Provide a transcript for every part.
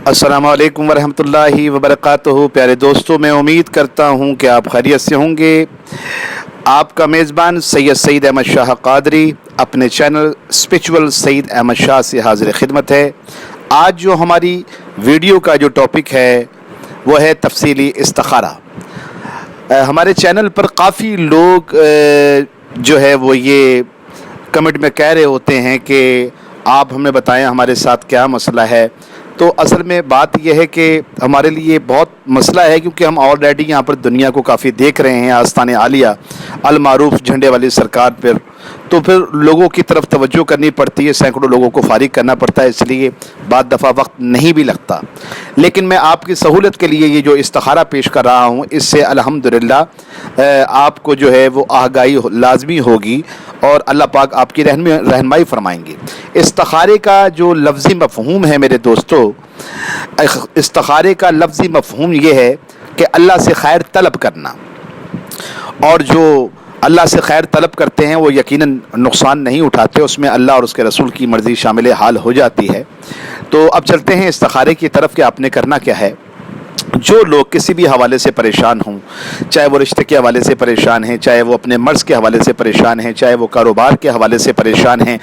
अस्सलामु अलैकुम वरहमतुल्लाहि वबरकातुहू। प्यारे दोस्तों, मैं उम्मीद करता हूँ कि आप खैरियत से होंगे। आपका मेज़बान सैयद अहमद शाह क़ादरी अपने चैनल स्पिरिचुअल सैयद अहमद शाह से हाज़िर खिदमत है। आज जो हमारी वीडियो का जो टॉपिक है वो है तफसीली इस्तिखारा। हमारे चैनल पर काफ़ी लोग जो है वो ये कमेंट में कह रहे होते हैं कि आप हमें बताएं हमारे साथ क्या मसला है। तो असल में बात यह है कि हमारे लिए बहुत मसला है, क्योंकि हम ऑलरेडी यहाँ पर दुनिया को काफ़ी देख रहे हैं आस्ताने आलिया अल मारूफ झंडे वाली सरकार पर। तो फिर लोगों की तरफ तवज्जो करनी पड़ती है, सैकड़ों लोगों को फारिग करना पड़ता है, इसलिए बाद दफ़ा वक्त नहीं भी लगता। लेकिन मैं आपकी सहूलत के लिए ये जो इस्तिखारा पेश कर रहा हूँ, इससे अल्हम्दुलिल्लाह आपको जो है वो आगाही लाजमी होगी और अल्लाह पाक आपकी रहनुमाई फरमाएंगे। इस्तिखारे का जो लफ्ज़ी मफ़हूम है मेरे दोस्तों, इस्तिखारे का लफ्ज़ी मफ़हूम ये है कि अल्लाह से खैर तलब करना, और जो अल्लाह से खैर तलब करते हैं वो यकीनन नुकसान नहीं उठाते, उसमें अल्लाह और उसके रसूल की मर्ज़ी शामिल हाल हो जाती है। तो अब चलते हैं इस्तिखारे की तरफ कि आपने करना क्या है। जो लोग किसी भी हवाले से परेशान हों, चाहे वो रिश्ते के हवाले से परेशान हैं, चाहे वो अपने मर्ज़ के हवाले से परेशान हैं, चाहे वो कारोबार के हवाले से परेशान हैं,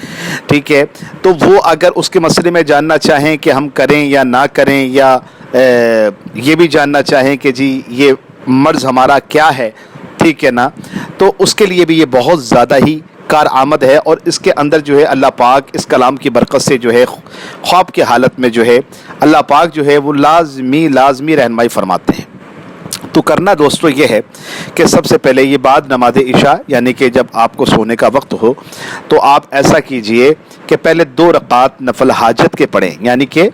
ठीक है, तो वो अगर उसके मसले में जानना चाहें कि हम करें या ना करें, या ये भी जानना चाहें कि जी ये मर्ज़ हमारा क्या है, ठीक है ना, तो उसके लिए भी ये बहुत ज़्यादा ही कार आमद है। और इसके अंदर जो है अल्लाह पाक इस कलाम की बरकत से जो है ख्वाब की हालत में जो है अल्लाह पाक जो है वो लाजमी रहनुमाई फरमाते हैं। तो करना दोस्तों ये है कि सबसे पहले ये बाद नमाज इशा, यानी कि जब आपको सोने का वक्त हो, तो आप ऐसा कीजिए कि पहले 2 रकात नफल हाजत के पढ़ें, यानी कि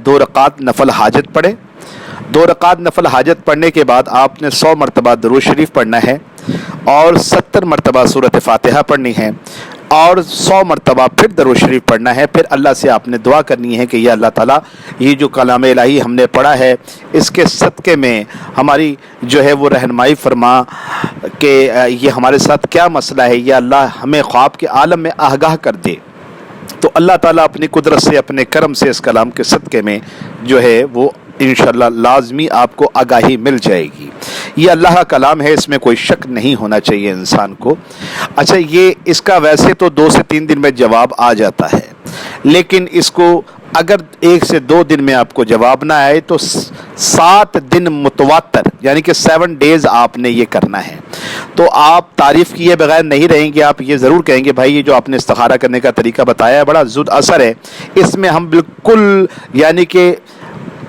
2 रकात नफल हाजत पढ़ें। 2 रकात नफल हाजत पढ़ने के बाद आपने 100 मरतबा दरूद शरीफ पढ़ना है और 70 मरतबा सूरत फातिहा पढ़नी है और 100 मरतबा फिर दरूद शरीफ पढ़ना है। फिर अल्लाह से आपने दुआ करनी है कि या अल्लाह ताला, ये जो कलाम इलाही हमने पढ़ा है इसके सदक़े में हमारी जो है वो रहनुमाई फरमा कि ये हमारे साथ क्या मसला है, या अल्लाह हमें ख्वाब के आलम में आगाह कर दे। तो अल्लाह ताला अपनी कुदरत से, अपने करम से इस कलाम के सदक़े में जो है वो इंशाअल्लाह लाजमी आपको आगाही मिल जाएगी। ये अल्लाह का कलाम है, इसमें कोई शक नहीं होना चाहिए इंसान को। अच्छा, ये इसका वैसे तो 2 से 3 दिन में जवाब आ जाता है, लेकिन इसको अगर 1 से 2 दिन में आपको जवाब ना आए तो 7 दिन मुतवातर, यानी कि 7 डेज़ आपने ये करना है। तो आप तारीफ़ किए बगैर नहीं रहेंगे, आप ये ज़रूर कहेंगे भाई ये जो आपने इस्तिखारा करने का तरीका बताया है बड़ा ज़ुद असर है, इसमें हम बिल्कुल यानी कि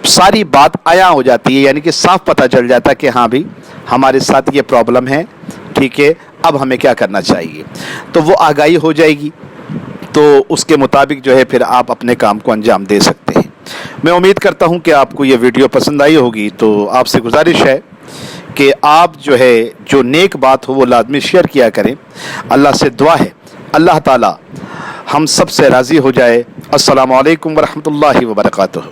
सारी बात आया हो जाती है, यानी कि साफ पता चल जाता है कि हाँ भाई हमारे साथ ये प्रॉब्लम है, ठीक है, अब हमें क्या करना चाहिए। तो वो आगाही हो जाएगी, तो उसके मुताबिक जो है फिर आप अपने काम को अंजाम दे सकते हैं। मैं उम्मीद करता हूँ कि आपको ये वीडियो पसंद आई होगी। तो आपसे गुजारिश है कि आप जो है जो नेक बात हो वो लाजमी शेयर किया करें। अल्लाह से दुआ है अल्लाह ताला हम सब से राज़ी हो जाए। अस्सलामु अलैकुम वरहमतुल्लाहि वबरकातुहू।